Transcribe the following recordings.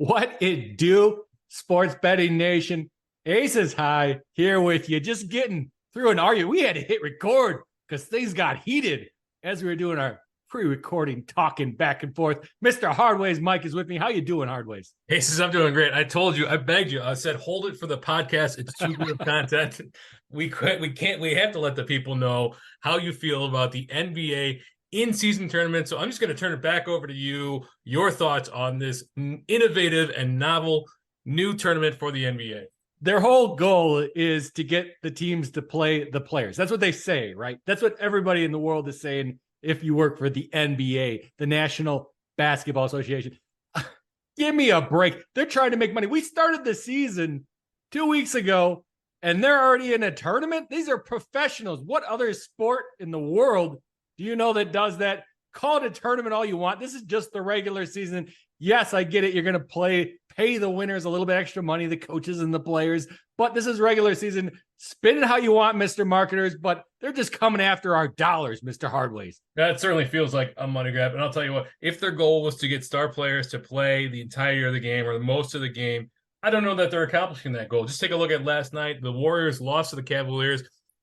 What it do, sports betting nation? Aces High here with you. Just getting through an argument. We had to hit record because things got heated as we were doing our pre-recording, talking back and forth. Mr. Hardways Mike is with me. How you doing, Hardways? Aces, I'm doing great. I told you, I begged you. I said, hold it for the podcast. It's too good of content. We have to let the people know how you feel about the NBA in-season tournament. So I'm just going to turn it back over to you. Your thoughts on this innovative and novel new tournament for the NBA. Their whole goal is to get the teams to play the players. That's what they say, right? That's what everybody in the world is saying if you work for the NBA, the National Basketball Association. Give me a break. They're trying to make money. We started the season 2 weeks ago, and they're already in a tournament. These are professionals. What other sport in the world do you know that does that? Call it a tournament all you want. This is just the regular season. Yes, I get it. You're going to pay the winners a little bit extra money, the coaches and the players, but this is regular season. Spin it how you want, Mr. Marketers, but they're just coming after our dollars, Mr. Hardways. That certainly feels like a money grab. And I'll tell you what, if their goal was to get star players to play the entirety of the game or most of the game, I don't know that they're accomplishing that goal. Just take a look at last night. The Warriors lost to the Cavaliers.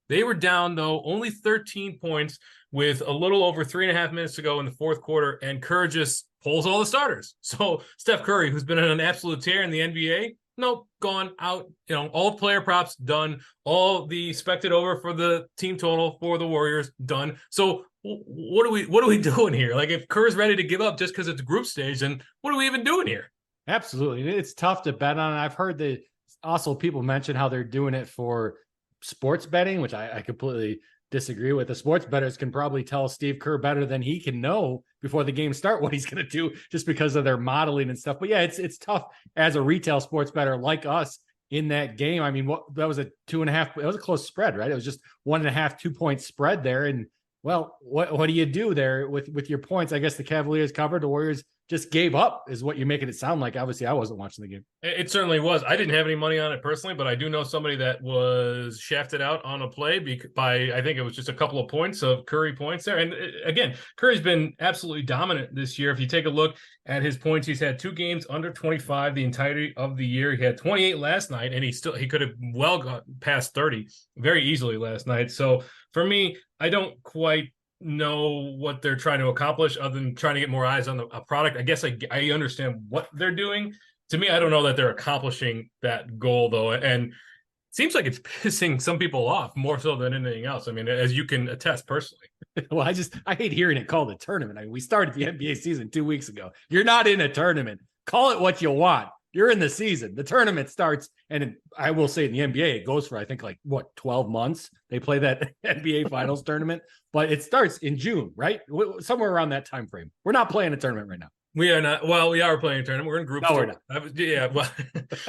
They were down, though, only 13 points with a little over 3.5 minutes to go in the fourth quarter, and Kerr just pulls all the starters. So Steph Curry, who's been on an absolute tear in the NBA, gone out. All player props done. All the expected over for the team total for the Warriors done. So what are we doing here? Like, if Kerr's ready to give up just because it's a group stage, then what are we even doing here? Absolutely. It's tough to bet on. I've heard that also people mention how they're doing it for sports betting, which I completely disagree with. The sports bettors can probably tell Steve Kerr better than he can know before the game start what he's going to do just because of their modeling and stuff. But yeah, it's tough as a retail sports bettor like us in that game. I mean, that was a 2.5, it was a close spread, right? It was just 1.5, 2-point spread there. And well, what do you do there with your points? I guess the Cavaliers covered, the Warriors just gave up is what you're making it sound like. Obviously, I wasn't watching the game. It certainly was. I didn't have any money on it personally, but I do know somebody that was shafted out on a play by I think it was just a couple of points of Curry points there. And again, Curry's been absolutely dominant this year. If you take a look at his points, he's had 2 games under 25 the entirety of the year. He had 28 last night, and he could have well got past 30 very easily last night. So for me, I don't quite know what they're trying to accomplish other than trying to get more eyes on a product. I guess I understand what they're doing. To me, I don't know that they're accomplishing that goal, though. And it seems like it's pissing some people off more so than anything else. I mean, as you can attest personally. Well, I hate hearing it called a tournament. I mean, we started the NBA season 2 weeks ago. You're not in a tournament. Call it what you want. You're in the season. The tournament starts, and I will say in the NBA, it goes for, I think, 12 months. They play that NBA Finals tournament, but it starts in June, right? Somewhere around that time frame. We're not playing a tournament right now. We are not. Well, we are playing a tournament. We're in group. No, we're not. Yeah. Well,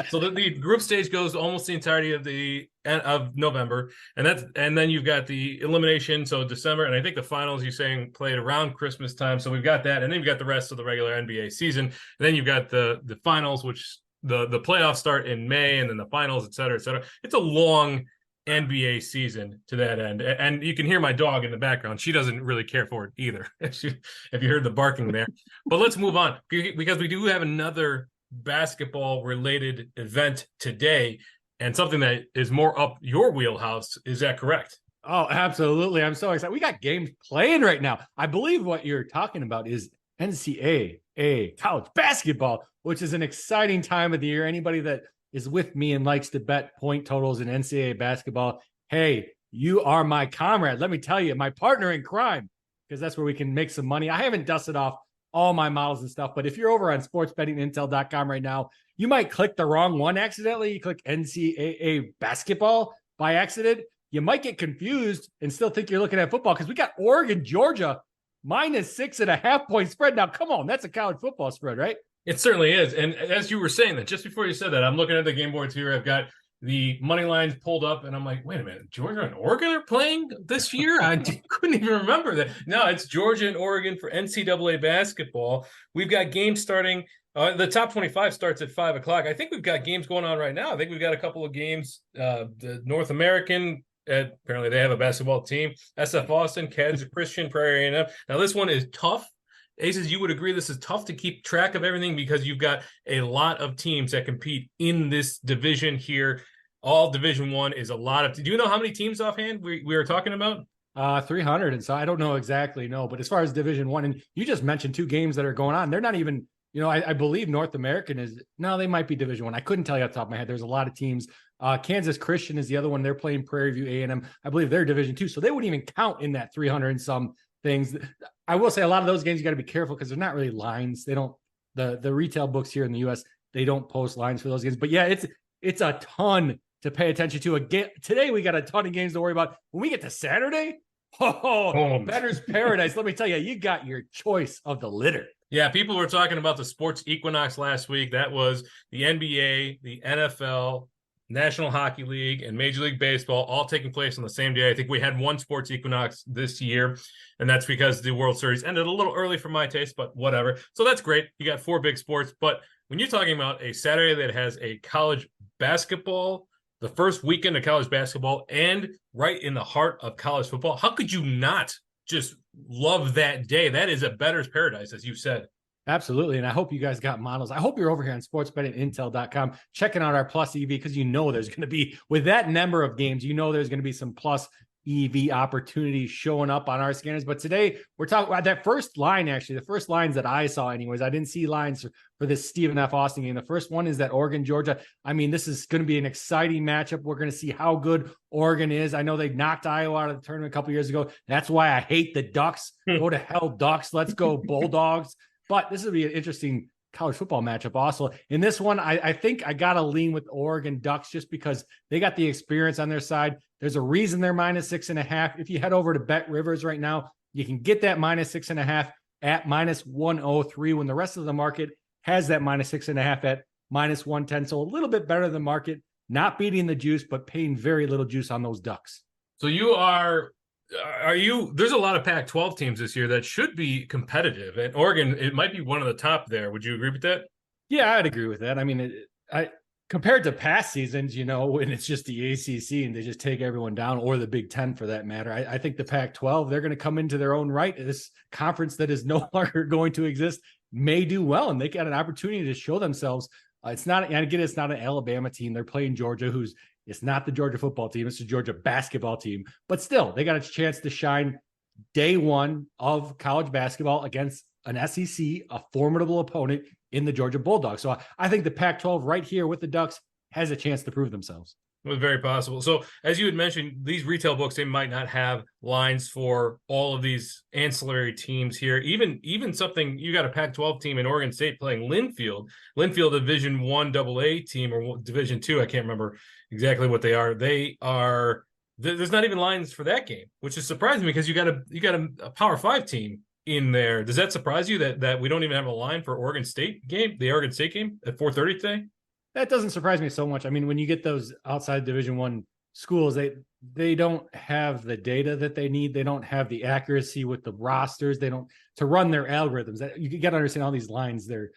so the group stage goes almost the entirety of November, and then you've got the elimination. So December, and I think the finals you're saying played around Christmas time. So we've got that, and then you've got the rest of the regular NBA season. And then you've got the finals, which the playoffs start in May, and then the finals, et cetera, et cetera. It's a long NBA season to that end. And you can hear my dog in the background. She doesn't really care for it either, if you heard the barking there. But let's move on, because we do have another basketball-related event today, and something that is more up your wheelhouse. Is that correct? Oh, absolutely. I'm so excited. We got games playing right now. I believe what you're talking about is NCAA college basketball, which is an exciting time of the year. Anybody that is with me and likes to bet point totals in NCAA basketball, hey, you are my comrade. Let me tell you, my partner in crime, because that's where we can make some money. I haven't dusted off all my models and stuff, but if you're over on sportsbettingintel.com right now, you might click the wrong one accidentally. You click NCAA basketball by accident. You might get confused and still think you're looking at football, because we got Oregon, Georgia, -6.5 point spread. Now, come on, that's a college football spread, right? It certainly is. And as you were saying that, just before you said that, I'm looking at the game boards here. I've got the money lines pulled up, and I'm like, wait a minute, Georgia and Oregon are playing this year? I couldn't even remember that. No, it's Georgia and Oregon for NCAA basketball. We've got games starting. The top 25 starts at 5 o'clock. I think we've got games going on right now. I think we've got a couple of games. The North American, apparently they have a basketball team. SF Austin, Christian, Prairie A&M. Now, this one is tough. Aces, you would agree this is tough to keep track of everything because you've got a lot of teams that compete in this division here. All Division I is a lot of. Do you know how many teams offhand we are talking about? 300. And so I don't know exactly, no, but as far as Division I, and you just mentioned 2 games that are going on, they're not even, I believe North American is, no, they might be Division I. I couldn't tell you off the top of my head. There's a lot of teams. Kansas Christian is the other one. They're playing Prairie View A&M. I believe they're Division II. So they wouldn't even count in that 300 and some things. I will say a lot of those games, you got to be careful because they're not really lines. They don't, the retail books here in the US, they don't post lines for those games, but yeah, it's a ton to pay attention to. Again, today we got a ton of games to worry about. When we get to Saturday, bettor's paradise. Let me tell you, you got your choice of the litter. Yeah, people were talking about the sports equinox last week. That was the NBA, the NFL, National Hockey League, and Major League Baseball all taking place on the same day. I think we had one sports equinox this year, and that's because the World Series ended a little early for my taste, but whatever. So that's great. You got 4 big sports. But when you're talking about a Saturday that has a college basketball, the first weekend of college basketball, and right in the heart of college football, how could you not just love that day? That is a bettor's paradise, as you said. Absolutely. And I hope you guys got models. I hope you're over here on sportsbettingintel.com checking out our plus EV, because there's going to be, with that number of games, there's going to be some plus EV opportunities showing up on our scanners. But today we're talking about that first line. Actually, the first lines that I saw anyways, I didn't see lines for this Stephen F. Austin game. The first one is that Oregon, Georgia. I mean, this is going to be an exciting matchup. We're going to see how good Oregon is. I know they knocked Iowa out of the tournament a couple years ago. That's why I hate the Ducks. Go to hell, Ducks. Let's go Bulldogs. But this will be an interesting college football matchup also. In this one, I think I got to lean with Oregon Ducks just because they got the experience on their side. There's a reason they're -6.5. If you head over to Bet Rivers right now, you can get that -6.5 at -103 when the rest of the market has that -6.5 at -110. So a little bit better than the market, not beating the juice, but paying very little juice on those Ducks. So there's a lot of Pac-12 teams this year that should be competitive, and Oregon, it might be one of the top there. Would you agree with that? Yeah, I'd agree with that. I mean, compared to past seasons, when it's just the ACC and they just take everyone down, or the Big Ten for that matter, I think the Pac-12, they're going to come into their own right. This conference that is no longer going to exist may do well, and they got an opportunity to show themselves. It's not, and again, it's not an Alabama team. They're playing Georgia, it's not the Georgia football team. It's the Georgia basketball team. But still, they got a chance to shine day one of college basketball against an SEC, a formidable opponent in the Georgia Bulldogs. So I think the Pac-12 right here with the Ducks has a chance to prove themselves. It was very possible. So as you had mentioned, these retail books, they might not have lines for all of these ancillary teams here. Even something, you got a Pac-12 team in Oregon State playing Linfield Division I AA team, or Division II. I can't remember exactly what they are. There's not even lines for that game, which is surprising because you got a Power 5 team in there. Does that surprise you that we don't even have a line for the Oregon State game at 4:30 today? That doesn't surprise me so much. I mean, when you get those outside Division I schools, they don't have the data that they need. They don't have the accuracy with the rosters. They don't to run their algorithms. You got to understand all these lines. They're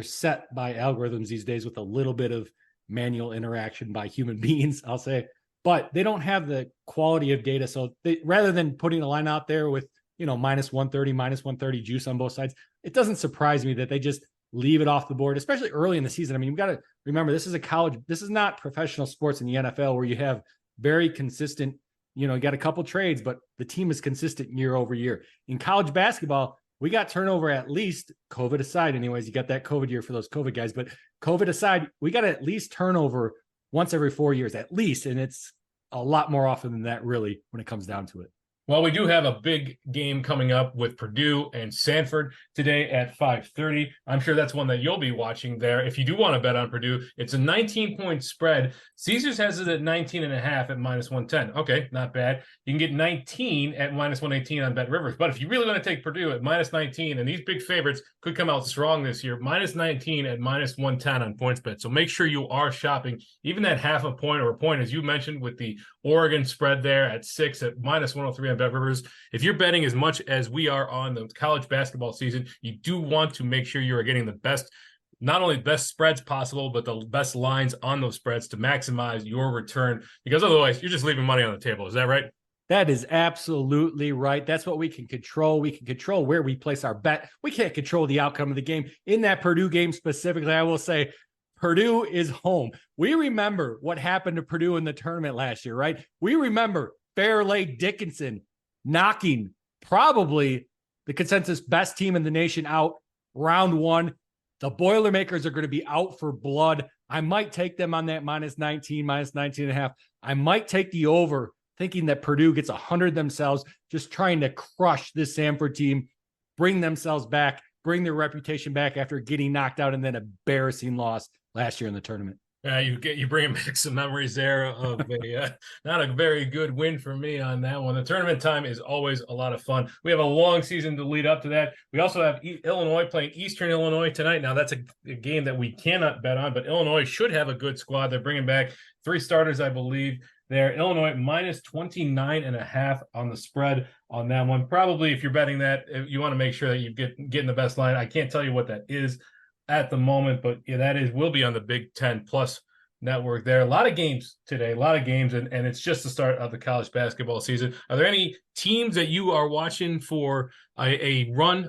set by algorithms these days with a little bit of manual interaction by human beings, I'll say. But they don't have the quality of data. So rather than putting a line out there with -130, -130 juice on both sides, it doesn't surprise me that they just leave it off the board, especially early in the season. I mean, you've got to remember, this is a college. This is not professional sports in the NFL where you have very consistent, you got a couple trades, but the team is consistent year over year. In college basketball, we got turnover, at least COVID aside. Anyways, you got that COVID year for those COVID guys, but COVID aside, we got at least turnover once every 4 years, at least. And it's a lot more often than that, really, when it comes down to it. Well, we do have a big game coming up with Purdue and Sanford today at 5:30. I'm sure that's one that you'll be watching there. If you do want to bet on Purdue, it's a 19-point spread. Caesars has it at 19.5 at -110. Okay, not bad. You can get 19 at -118 on Bet Rivers. But if you really want to take Purdue at -19, and these big favorites could come out strong this year, -19 at -110 on PointsBet. So make sure you are shopping even that half a point or a point, as you mentioned, with the Oregon spread there at 6 at -103 on Bet Rivers. If you're betting as much as we are on the college basketball season, you do want to make sure you are getting the best, not only best spreads possible, but the best lines on those spreads to maximize your return, because otherwise you're just leaving money on the table. Is that right? That is absolutely right. That's what we can control. We can control where we place our bet. We can't control the outcome of the game. In that Purdue game specifically, I will say Purdue is home. We remember what happened to Purdue in the tournament last year, right? We remember Fairleigh Dickinson knocking probably the consensus best team in the nation out round one. The Boilermakers are going to be out for blood. I might take them on that -19, -19.5. I might take the over, thinking that Purdue gets 100 themselves, just trying to crush this Samford team, bring themselves back, bring their reputation back after getting knocked out in that embarrassing loss last year in the tournament. You bring back some memories there of a not a very good win for me on that one. The tournament time is always a lot of fun. We have a long season to lead up to that. We also have Illinois playing Eastern Illinois tonight. Now that's a game that we cannot bet on, but Illinois should have a good squad. They're bringing back 3 starters, I believe. There, Illinois -29.5 on the spread on that one. Probably, if you're betting that, you want to make sure that you get in the best line. I can't tell you what that is at the moment, but yeah, will be on the Big Ten Plus network there. A lot of games today, and it's just the start of the college basketball season. Are there any teams that you are watching for a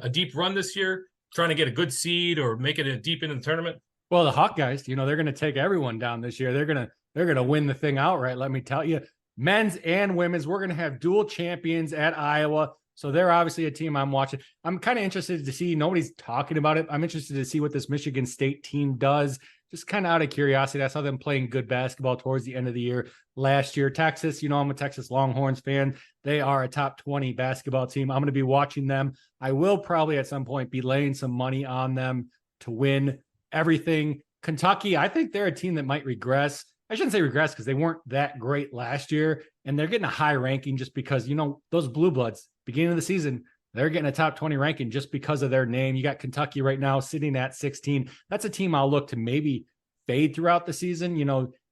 deep run this year, trying to get a good seed or make it a deep into the tournament? Well, the Hawkeyes, they're going to take everyone down this year. They're going to win the thing outright. Let me tell you, men's and women's, we're going to have dual champions at Iowa. So they're obviously a team I'm watching. I'm kind of interested to see, nobody's talking about it. I'm interested to see what this Michigan State team does. Just kind of out of curiosity. I saw them playing good basketball towards the end of the year last year. Texas, I'm a Texas Longhorns fan. They are a top 20 basketball team. I'm going to be watching them. I will probably at some point be laying some money on them to win everything. Kentucky, I think they're a team that might regress. I shouldn't say regress because they weren't that great last year, and they're getting a high ranking just because, those Blue Bloods, beginning of the season, they're getting a top 20 ranking just because of their name. You got Kentucky right now sitting at 16. That's a team I'll look to maybe fade throughout the season.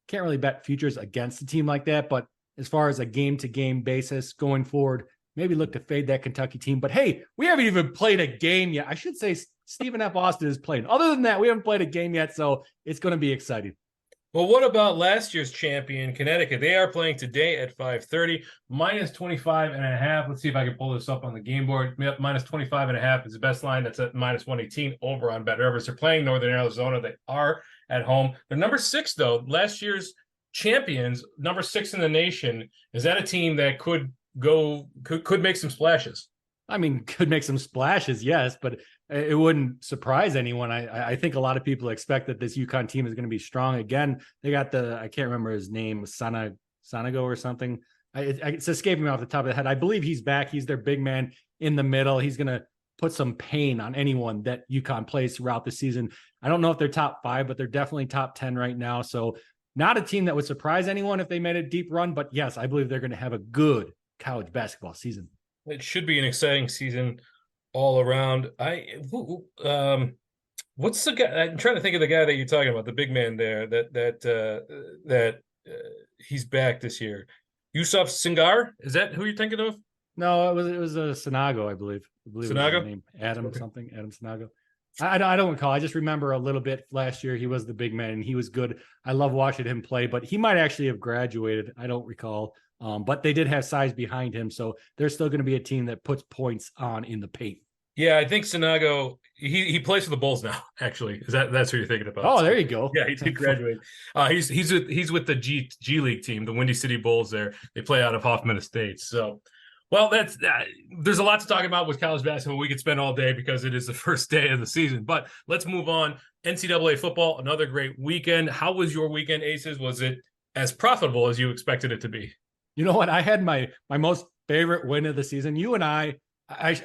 Can't really bet futures against a team like that, but as far as a game-to-game basis going forward, maybe look to fade that Kentucky team. But hey, we haven't even played a game yet. I should say Stephen F. Austin is playing. Other than that, we haven't played a game yet, so it's going to be exciting. Well, what about last year's champion, Connecticut? They are playing today at 5:30, -25.5. Let's see if I can pull this up on the game board. Yep, -25.5 is the best line. That's at -118 over on BetRivers. They're playing Northern Arizona. They are at home. They're number 6, though. Last year's champions, number 6 in the nation. Is that a team that could make some splashes? I mean, could make some splashes, yes, but it wouldn't surprise anyone. I think a lot of people expect that this UConn team is going to be strong again. They got I can't remember his name, Sanago or something. It's escaping me off the top of the head. I believe he's back. He's their big man in the middle. He's going to put some pain on anyone that UConn plays throughout the season. I don't know if they're top 5, but they're definitely top 10 right now. So not a team that would surprise anyone if they made a deep run. But yes, I believe they're going to have a good college basketball season. It should be an exciting season all around. What's the guy? I'm trying to think of the guy that you're talking about, the big man there. That he's back this year. Yusuf Singar, is that who you're thinking of? No, it was a Sanago, I believe. Sanago? Name. Adam something. Adam Sanago. I don't recall. I just remember a little bit last year. He was the big man and he was good. I love watching him play, but he might actually have graduated. I don't recall. But they did have size behind him, so they're still going to be a team that puts points on in the paint. Yeah, I think Sanago, he plays for the Bulls now. Actually, that's who you're thinking about? Oh, there you go. Yeah, he did graduate. He's with the G League team, the Windy City Bulls. There, they play out of Hoffman Estates. So, well, there's a lot to talk about with college basketball. We could spend all day because it is the first day of the season. But let's move on. NCAA football, another great weekend. How was your weekend, Aces? Was it as profitable as you expected it to be? You know what? I had my most favorite win of the season. You and I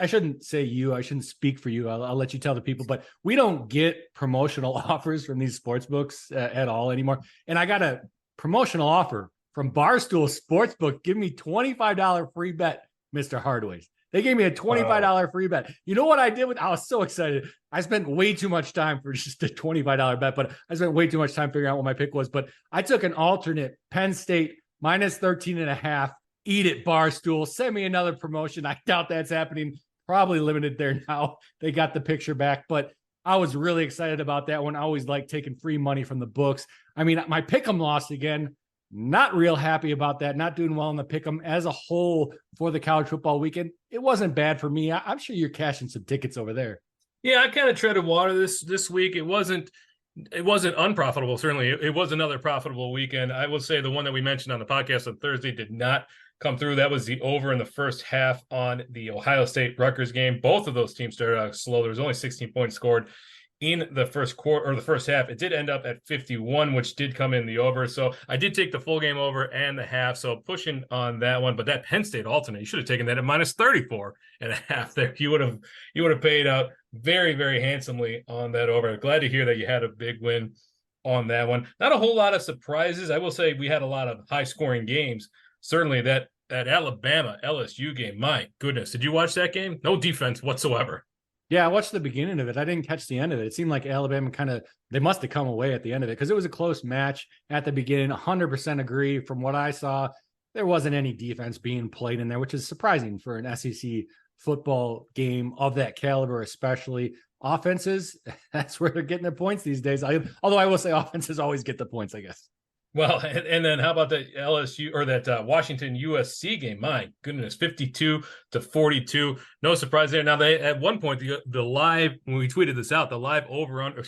shouldn't say you. I shouldn't speak for you. I'll let you tell the people. But we don't get promotional offers from these sports books at all anymore. And I got a promotional offer from Barstool Sportsbook. Give me $25 free bet, Mr. Hardways. They gave me a $25 free bet. You know what I did? I was so excited. I spent way too much time for just a $25 bet, but I spent way too much time figuring out what my pick was. But I took an alternate Penn State -13.5. Eat it, Barstool. Send me another promotion. I doubt that's happening. Probably limited there now. They got the picture back, but I was really excited about that one. I always like taking free money from the books. I mean, my pick'em lost again. Not real happy about that. Not doing well in the pick'em as a whole for the college football weekend. It wasn't bad for me. I'm sure you're cashing some tickets over there. Yeah, I kind of treaded water this week. It wasn't unprofitable. Certainly, it was another profitable weekend. I will say the one that we mentioned on the podcast on Thursday did not come through. That was the over in the first half on the Ohio State Rutgers game. Both of those teams started out slow. There was only 16 points scored in the first quarter or the first half. It did end up at 51, which did come in the over. So I did take the full game over and the half. So pushing on that one. But that Penn State alternate, you should have taken that at minus 34 and a half there. You would have paid out very, very handsomely on that over. Glad to hear that you had a big win on that one. Not a whole lot of surprises. I will say we had a lot of high scoring games. Certainly that Alabama LSU game. My goodness. Did you watch that game? No defense whatsoever. Yeah, I watched the beginning of it. I didn't catch the end of it. It seemed like Alabama they must have come away at the end of it because it was a close match at the beginning. 100% agree. From what I saw, there wasn't any defense being played in there, which is surprising for an SEC football game of that caliber, especially. Offenses, that's where they're getting their points these days. Although I will say offenses always get the points, I guess. Well, and then how about that LSU or that Washington USC game? My goodness, 52-42. No surprise there. Now they at one point the live, when we tweeted this out, the live over under,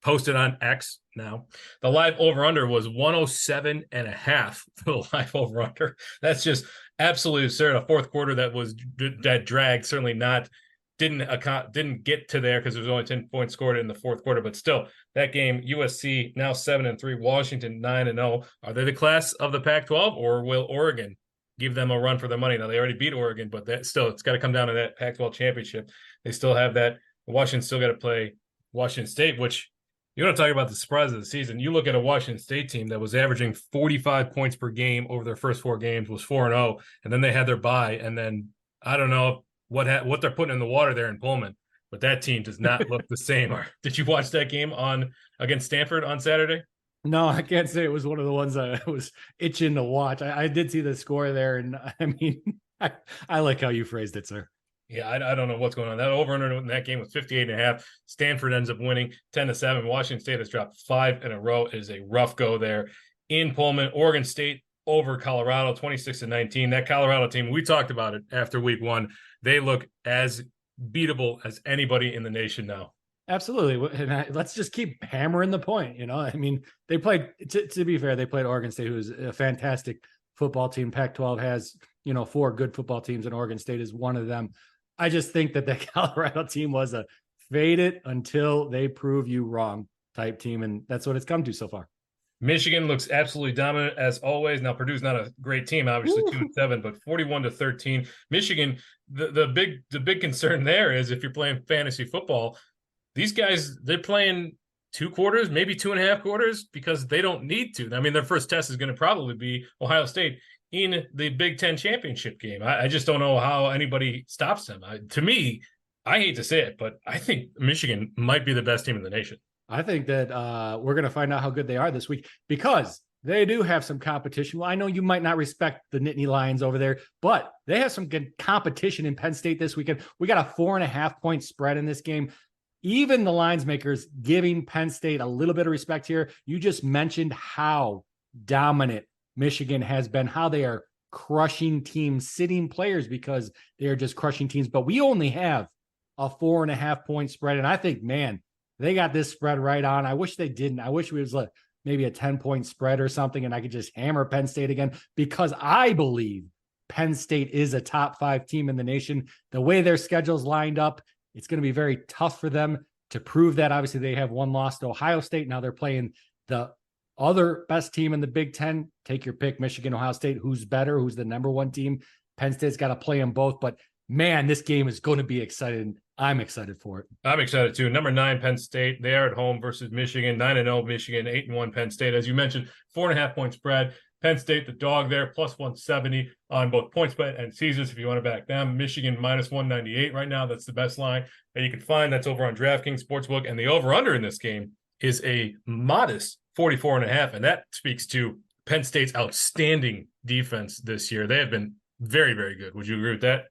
posted on X now. The live over under was 107.5 for the live over under. That's just absolutely absurd. A fourth quarter that dragged, certainly not. Didn't get to there because there was only 10 points scored in the fourth quarter, but still that game, USC now 7-3, Washington 9-0. Are they the class of the Pac-12 or will Oregon give them a run for their money? Now they already beat Oregon, but it's got to come down to that Pac-12 championship. They still have that. Washington's still got to play Washington State, which you want to talk about the surprise of the season. You look at a Washington State team that was averaging 45 points per game over their first 4 games, was 4-0, and then they had their bye, and then I don't know what they're putting in the water there in Pullman, but that team does not look the same. Did you watch that game against Stanford on Saturday? No, I can't say it was one of the ones I was itching to watch. I did see the score there, and I mean, I like how you phrased it, sir. Yeah, I don't know what's going on. That over-under in that game was 58.5. Stanford ends up winning 10-7. Washington State has dropped 5 in a row. It is a rough go there in Pullman. Oregon State over Colorado, 26-19. That Colorado team, we talked about it after week 1. They look as beatable as anybody in the nation now. Absolutely. And let's just keep hammering the point. I mean, they played, to be fair, they played Oregon State, who's a fantastic football team. Pac-12 has, 4 good football teams, and Oregon State is one of them. I just think that the Colorado team was a fade it until they prove you wrong type team. And that's what it's come to so far. Michigan looks absolutely dominant as always. Now Purdue's not a great team, obviously 2-7, but 41-13. Michigan, the big concern there is if you're playing fantasy football, these guys, they're playing 2 quarters, maybe 2.5 quarters, because they don't need to. I mean, their first test is going to probably be Ohio State in the Big Ten championship game. I just don't know how anybody stops them. To me, I hate to say it, but I think Michigan might be the best team in the nation. I think that we're going to find out how good they are this week because they do have some competition. Well, I know you might not respect the Nittany Lions over there, but they have some good competition in Penn State this weekend. We got a 4.5 point spread in this game. Even the lines makers giving Penn State a little bit of respect here. You just mentioned how dominant Michigan has been, how they are crushing teams, sitting players because they are just crushing teams. But we only have a 4.5 point spread. And I think, man, they got this spread right on. I wish they didn't. I wish we was like maybe a 10-point spread or something, and I could just hammer Penn State again because I believe Penn State is a top 5 team in the nation. The way their schedule's lined up, it's going to be very tough for them to prove that. Obviously, they have 1 loss to Ohio State. Now they're playing the other best team in the Big Ten. Take your pick, Michigan, Ohio State. Who's better? Who's the number 1 team? Penn State's got to play them both. But, man, this game is going to be exciting. I'm excited for it. I'm excited too. Number 9, Penn State. They are at home versus Michigan. 9-0 Michigan, 8-1 Penn State. As you mentioned, 4.5 point spread. Penn State, the dog there, plus 170 on both PointsBet and Caesars if you want to back them. Michigan minus 198 right now. That's the best line that you can find. That's over on DraftKings Sportsbook. And the over-under in this game is a modest 44.5. And that speaks to Penn State's outstanding defense this year. They have been very, very good. Would you agree with that?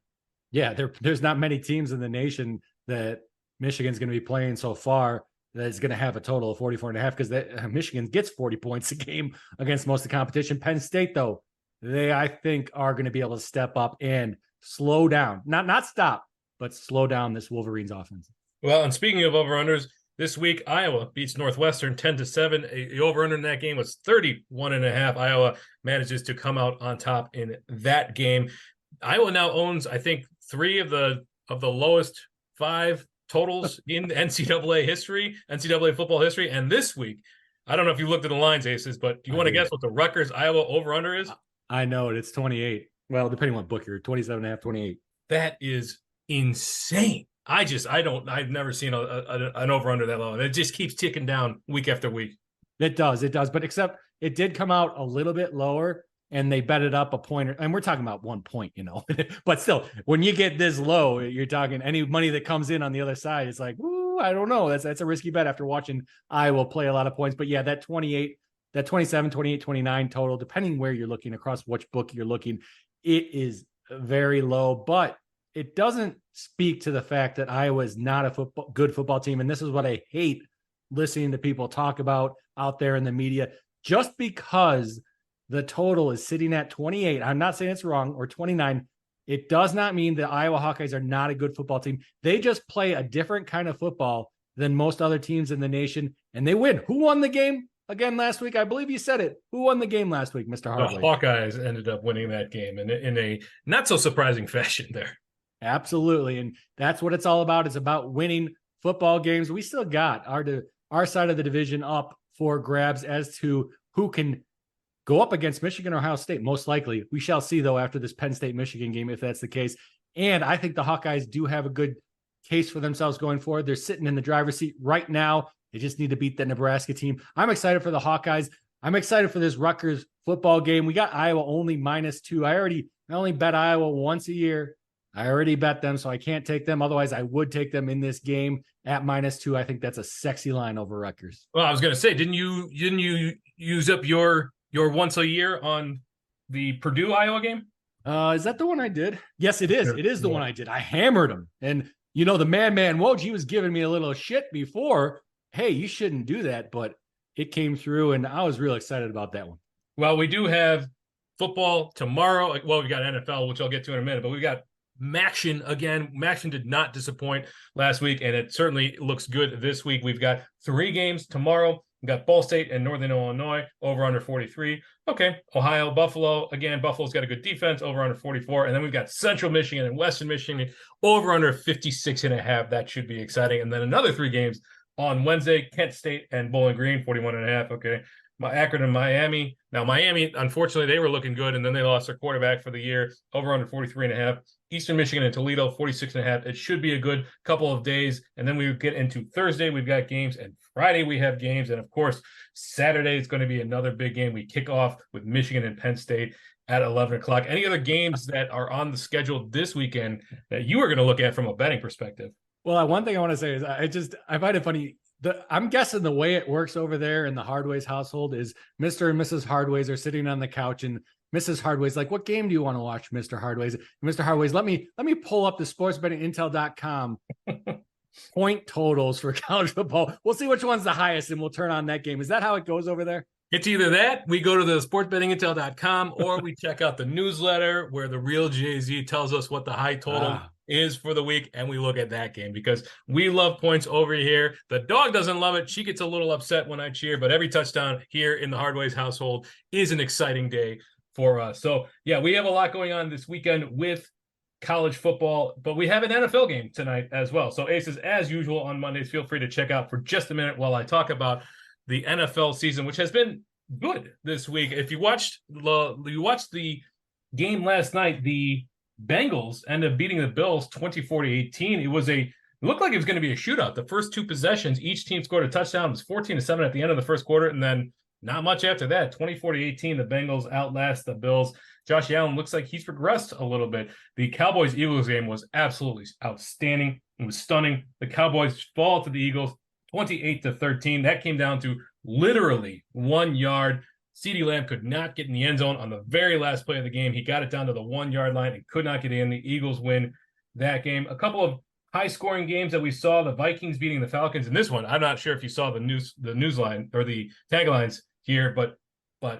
Yeah, there's not many teams in the nation that Michigan's going to be playing so far that is going to have a total of 44.5 because Michigan gets 40 points a game against most of the competition. Penn State, though, they, I think, are going to be able to step up and slow down, not stop, but slow down this Wolverines offense. Well, and speaking of over-unders, this week, Iowa beats Northwestern 10-7. The over-under in that game was 31.5. Iowa manages to come out on top in that game. Iowa now owns, I think, 3 of the lowest 5 totals in NCAA history, NCAA football history. And this week, I don't know if you looked at the lines, Aces, but do you want to guess what the Rutgers Iowa over-under is? I know it. It's 28. Well, depending on what book you're 27.5, 28. That is insane. I've never seen an over-under that low. And it just keeps ticking down week after week. It does. But except it did come out a little bit lower and they bet it up a point. And we're talking about 1 point, but still, when you get this low, you're talking any money that comes in on the other side. It's like, ooh, I don't know. That's a risky bet after watching Iowa play a lot of points. But yeah, that 28, that 27, 28, 29 total, depending where you're looking, across which book you're looking, it is very low, but it doesn't speak to the fact that Iowa is not a good football team. And this is what I hate listening to people talk about out there in the media. Just because the total is sitting at 28, I'm not saying it's wrong, or 29, it does not mean the Iowa Hawkeyes are not a good football team. They just play a different kind of football than most other teams in the nation, and they win. Who won the game again last week? I believe you said it. Who won the game last week, Mr. Hardaway? The Hawkeyes ended up winning that game in a not so surprising fashion there. Absolutely. And that's what it's all about. It's about winning football games. We still got our side of the division up for grabs as to who can go up against Michigan or Ohio State. Most likely. We shall see, though, after this Penn State-Michigan game, if that's the case. And I think the Hawkeyes do have a good case for themselves going forward. They're sitting in the driver's seat right now. They just need to beat the Nebraska team. I'm excited for the Hawkeyes. I'm excited for this Rutgers football game. We got Iowa only -2. I only bet Iowa once a year. I already bet them, so I can't take them. Otherwise, I would take them in this game at -2. I think that's a sexy line over Rutgers. Well, I was going to say, didn't you use up your once a year on the Purdue Iowa game? Is that the one I did? Yes, it is. It is the one I did. I hammered him. And, the madman Woj, he was giving me a little shit before. Hey, you shouldn't do that. But it came through, and I was real excited about that one. Well, we do have football tomorrow. Well, we got NFL, which I'll get to in a minute, but we got Maction again. Maction did not disappoint last week, and it certainly looks good this week. We've got 3 games tomorrow. We've got Ball State and Northern Illinois, over under 43. Okay. Ohio, Buffalo. Again, Buffalo's got a good defense, over under 44. And then we've got Central Michigan and Western Michigan, over under 56.5. That should be exciting. And then another 3 games on Wednesday, Kent State and Bowling Green, 41.5. Okay. Akron and Miami. Now, Miami, unfortunately, they were looking good, and then they lost their quarterback for the year, over under 43.5. Eastern Michigan and Toledo, 46.5. It should be a good couple of days. And then we get into Thursday, we've got games, and Friday we have games. And of course, Saturday is going to be another big game. We kick off with Michigan and Penn State at 11 o'clock. Any other games that are on the schedule this weekend that you are going to look at from a betting perspective? Well, one thing I want to say is I find it funny. I'm guessing the way it works over there in the Hardways household is Mr. and Mrs. Hardways are sitting on the couch, and Mrs. Hardways like, what game do you want to watch, Mr. Hardways? And Mr. Hardways, let me pull up the sportsbettingintel.com point totals for college football. We'll see which one's the highest, and we'll turn on that game. Is that how it goes over there? It's either that, we go to the sportsbettingintel.com, or we check out the newsletter where the real Jay-Z tells us what the high total is for the week, and we look at that game because we love points over here. The dog doesn't love it. She gets a little upset when I cheer, but every touchdown here in the Hardways household is an exciting day for us. So, yeah, we have a lot going on this weekend with college football, but we have an NFL game tonight as well. So, Aces, as usual on Mondays, feel free to check out for just a minute while I talk about the NFL season, which has been good this week. If you watched the game last night, the Bengals ended up beating the Bills 24-18. It looked like it was going to be a shootout. The first 2 possessions, each team scored a touchdown. It was 14-7 at the end of the first quarter, and then not much after that. 24-18, the Bengals outlast the Bills. Josh Allen looks like he's regressed a little bit. The Cowboys-Eagles game was absolutely outstanding. It was stunning. The Cowboys fall to the Eagles 28-13. That came down to literally 1 yard. CeeDee Lamb could not get in the end zone on the very last play of the game. He got it down to the 1 yard line and could not get in. The Eagles win that game. A couple of high scoring games that we saw, the Vikings beating the Falcons. In this one, I'm not sure if you saw the news line or the taglines here, but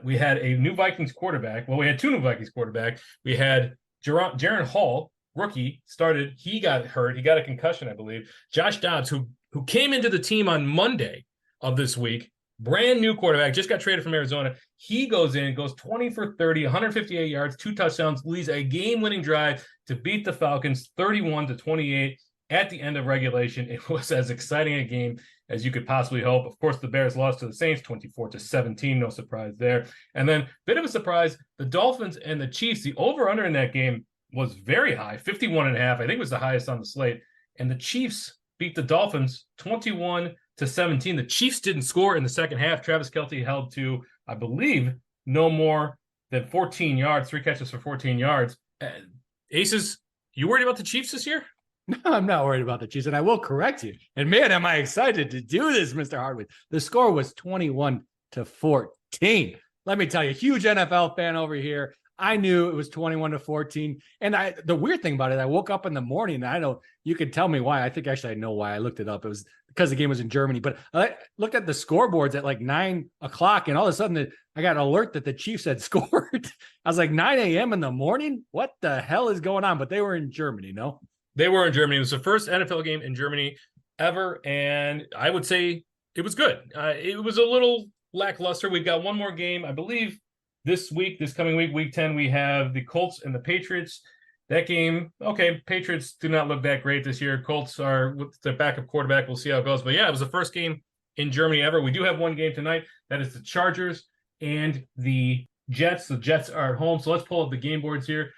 we had a new Vikings quarterback. Well, we had two new Vikings quarterback. We had Jaron Hall, rookie, started. He got hurt. He got a concussion, I believe. Josh Dobbs, who came into the team on Monday of this week, brand new quarterback, just got traded from Arizona. He goes 20 for 30, 158 yards, 2 touchdowns, leads a game-winning drive to beat the Falcons 31-28 at the end of regulation. It was as exciting a game as you could possibly hope. Of course, the Bears lost to the Saints 24-17. No surprise there. And then, bit of a surprise, the Dolphins and the Chiefs, the over-under in that game was very high, 51.5. I think it was the highest on the slate. And the Chiefs beat the Dolphins 21-17. The Chiefs didn't score in the second half. Travis Kelce held to, I believe, no more than 14 yards, 3 catches for 14 yards. Aces, you worried about the Chiefs this year? No, I'm not worried about the Chiefs, and I will correct you. And man, am I excited to do this, Mr. Hardways. The score was 21-14. Let me tell you, huge NFL fan over here. I knew it was 21-14. And the weird thing about it, I woke up in the morning, and I know you could tell me why. I think actually I know why. I looked it up. It was because the game was in Germany. But I looked at the scoreboards at like 9 o'clock, and all of a sudden I got an alert that the Chiefs had scored. I was like, 9 a.m. in the morning? What the hell is going on? But they were in Germany, no? They were in Germany. It was the first NFL game in Germany ever, and I would say it was good. It was a little lackluster. We've got one more game, I believe, this coming week, week 10, we have the Colts and the Patriots. That game, okay, Patriots do not look that great this year. Colts are with their backup quarterback. We'll see how it goes. But yeah, it was the first game in Germany ever. We do have one game tonight. That is the Chargers and the Jets. The Jets are at home. So let's pull up the game boards here.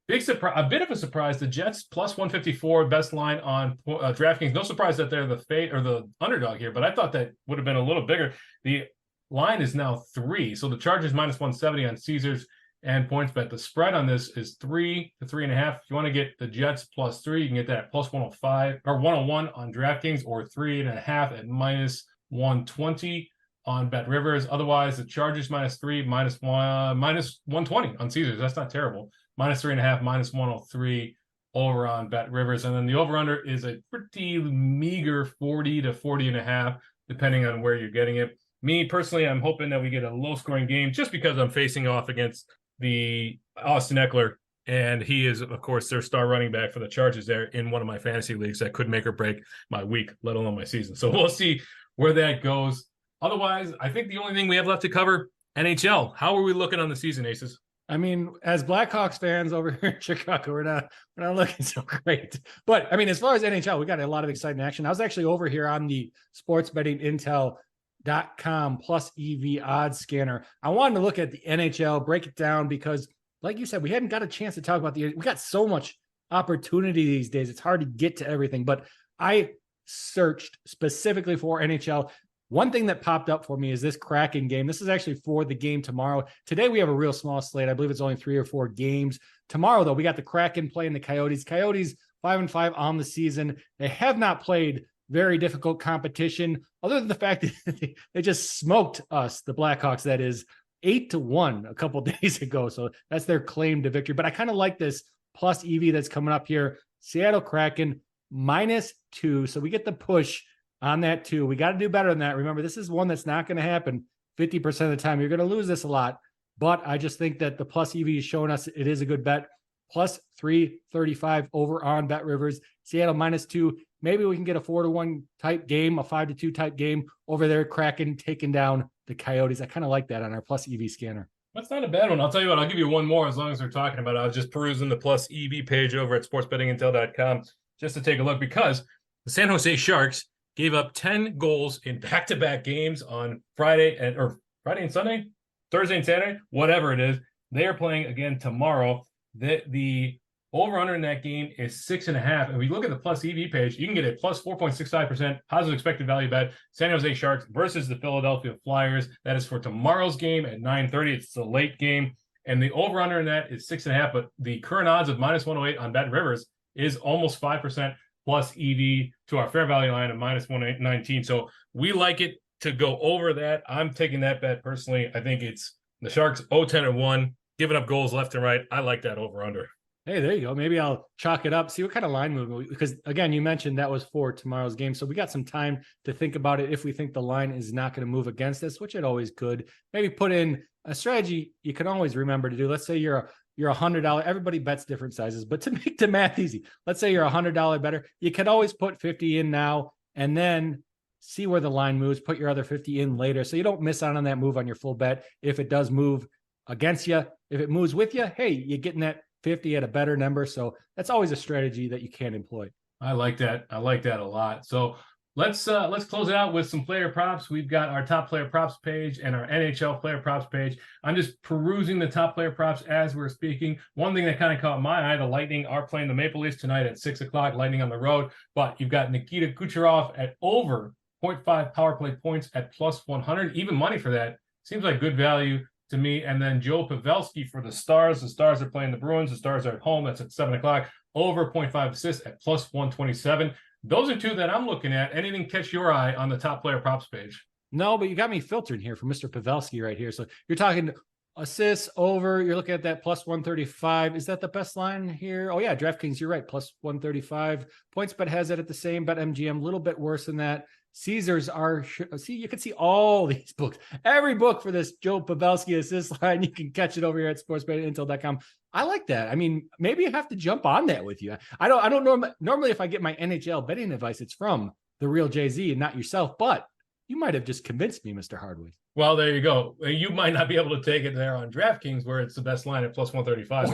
Big surprise, a bit of a surprise. The Jets plus 154, best line on DraftKings. No surprise that they're the underdog here, but I thought that would have been a little bigger. The line is now 3, so the Chargers minus 170 on Caesars and PointsBet. The spread on this is 3 to 3.5. If you want to get the Jets plus 3, you can get that at plus 105 or 101 on DraftKings, or 3.5 at minus 120 on BetRivers. Otherwise, the Chargers minus 3, minus 120 on Caesars. That's not terrible. Minus 3.5, minus 103 over on BetRivers. And then the over-under is a pretty meager 40 to 40.5, depending on where you're getting it. Me, personally, I'm hoping that we get a low-scoring game just because I'm facing off against the Austin Eckler, and he is, of course, their star running back for the Chargers there in one of my fantasy leagues that could make or break my week, let alone my season. So we'll see where that goes. Otherwise, I think the only thing we have left to cover, NHL. How are we looking on the season, Aces? I mean, as Blackhawks fans over here in Chicago, we're not looking so great. But I mean, as far as NHL, we got a lot of exciting action. I was actually over here on the sportsbettingintel.com plus EV odds scanner. I wanted to look at the NHL, break it down, because like you said, we hadn't got a chance to talk about we got so much opportunity these days. It's hard to get to everything, but I searched specifically for NHL. One thing that popped up for me is this Kraken game. This is actually for the game tomorrow. Today, we have a real small slate. I believe it's only 3 or 4 games. Tomorrow, though, we got the Kraken playing the Coyotes. Coyotes 5-5 on the season. They have not played very difficult competition, other than the fact that they just smoked us, the Blackhawks, that is, 8-1 a couple days ago. So that's their claim to victory. But I kind of like this plus EV that's coming up here. Seattle Kraken -2. So we get the push on that too. We got to do better than that. Remember, this is one that's not going to happen 50% of the time. You're going to lose this a lot, but I just think that the plus EV is showing us it is a good bet. Plus 335 over on BetRivers. Seattle -2. Maybe we can get a 4-1 type game, a 5-2 type game over there. Kraken taking down the Coyotes. I kind of like that on our plus EV scanner. That's not a bad one. I'll tell you what, I'll give you one more as long as we're talking about it. I was just perusing the plus EV page over at sportsbettingintel.com just to take a look, because the San Jose Sharks gave up 10 goals in back-to-back games on Friday and Sunday, Thursday and Saturday, whatever it is. They are playing again tomorrow. The over-under in that game is 6.5. And we look at the plus EV page, you can get a plus 4.65% positive expected value bet. San Jose Sharks versus the Philadelphia Flyers. That is for tomorrow's game at 9:30. It's a late game. And the over-under in that is 6.5. But the current odds of -108 on BetRivers is almost 5%. Plus EV to our fair value line of -119. So we like it to go over that. I'm taking that bet personally. I think it's the Sharks 0-10-1, giving up goals left and right. I like that over under. Hey, there you go. Maybe I'll chalk it up, see what kind of line movement, because again, you mentioned that was for tomorrow's game. So we got some time to think about it. If we think the line is not going to move against us, which it always could, maybe put in a strategy you can always remember to do. Let's say you're $100. Everybody bets different sizes, but to make the math easy, let's say you're $100 better. You can always put 50 in now and then see where the line moves, put your other 50 in later. So you don't miss out on that move on your full bet. If it does move against you, if it moves with you, hey, you're getting that 50 at a better number. So that's always a strategy that you can employ. I like that. I like that a lot. So let's close it out with some player props. We've got our top player props page and our NHL player props page. I'm just perusing the top player props as we're speaking. One thing that kind of caught my eye, the Lightning are playing the Maple Leafs tonight at 6:00, Lightning on the road, but you've got Nikita Kucherov at over 0.5 power play points at plus 100, even money for that. Seems like good value to me. And then Joe Pavelski for the Stars. The Stars are playing the Bruins. The Stars are at home. That's at 7:00. Over 0.5 assists at plus 127. Those are two that I'm looking at. Anything catch your eye on the top player props page? No, but you got me filtering here for Mr. Pavelski right here. So you're talking assists over, you're looking at that plus 135. Is that the best line here? Oh yeah, DraftKings, you're right. Plus 135. PointsBet has it at the same, bet MGM a little bit worse than that. Caesars are, see, you can see all these books, every book for this Joe Pavelski assist line. You can catch it over here at sportsbetintel.com. I like that. I mean, maybe I have to jump on that with you. I don't normally if I get my NHL betting advice, it's from the real Jay-Z and not yourself, but you might have just convinced me, Mr. Hardways. Well, there you go. You might not be able to take it there on DraftKings where it's the best line at plus 135.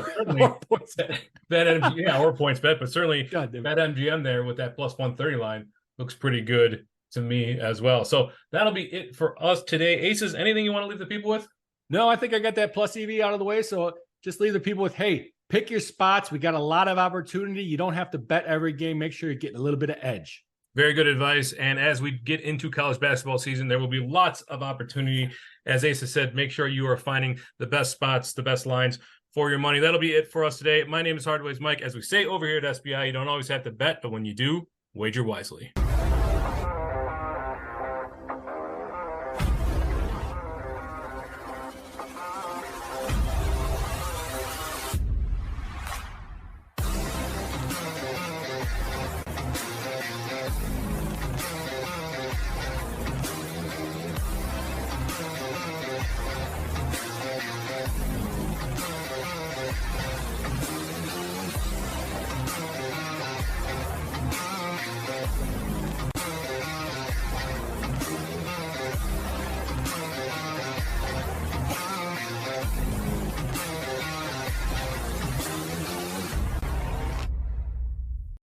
But certainly or PointsBet, but certainly bet MGM there with that plus 130 line looks pretty good to me as well. So that'll be it for us today. Aces, anything you want to leave the people with? No, I think I got that plus EV out of the way. So just leave the people with, hey, pick your spots. We got a lot of opportunity. You don't have to bet every game. Make sure you're getting a little bit of edge. Very good advice. And as we get into college basketball season, there will be lots of opportunity. As Asa said, make sure you are finding the best spots, the best lines for your money. That'll be it for us today. My name is Hardways Mike. As we say over here at SBI, you don't always have to bet, but when you do, wager wisely.